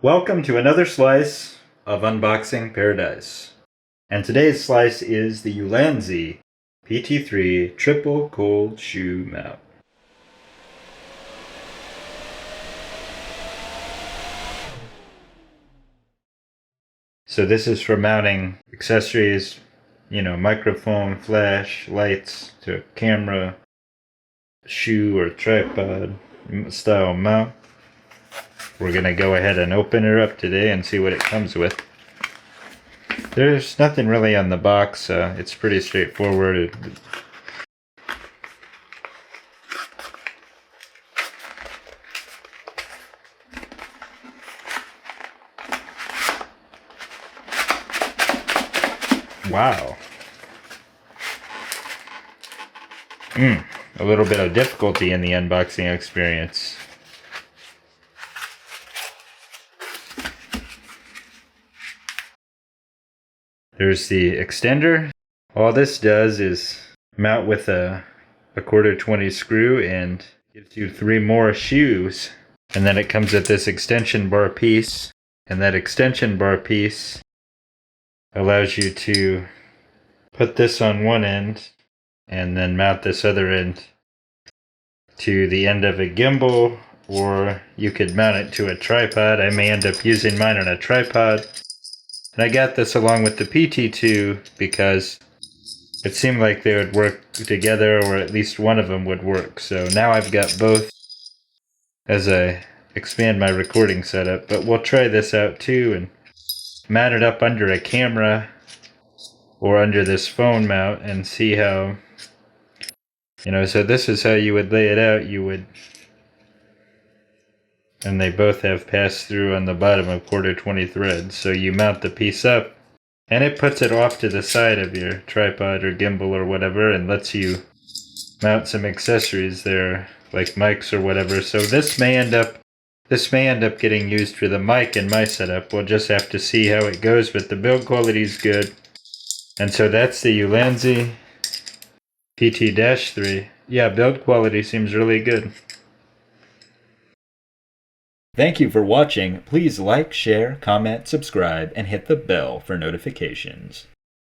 Welcome to another slice of Unboxing Paradise. And today's slice is the Ulanzi PT-3 Triple Cold Shoe Mount. So this is for mounting accessories, microphone, flash, lights to a camera, shoe or tripod style mount. We're going to go ahead and open her up today and see what it comes with. There's nothing really on the box. It's pretty straightforward. Wow. A little bit of difficulty in the unboxing experience. There's the extender. All this does is mount with a 1/4 screw and gives you 3 more shoes. And then it comes with this extension bar piece. And that extension bar piece allows you to put this on one end and then mount this other end to the end of a gimbal, or you could mount it to a tripod. I may end up using mine on a tripod. And I got this along with the PT-2 because it seemed like they would work together, or at least one of them would work. So now I've got both as I expand my recording setup. But we'll try this out too and mount it up under a camera or under this phone mount and see how, so this is how you would lay it out. And they both have pass-through on the bottom of 1/4 threads. So you mount the piece up, and it puts it off to the side of your tripod or gimbal or whatever, and lets you mount some accessories there, like mics or whatever. So this may end up getting used for the mic in my setup. We'll just have to see how it goes, but the build quality is good. And so that's the Ulanzi PT-3. Yeah, build quality seems really good. Thank you for watching. Please like, share, comment, subscribe, and hit the bell for notifications.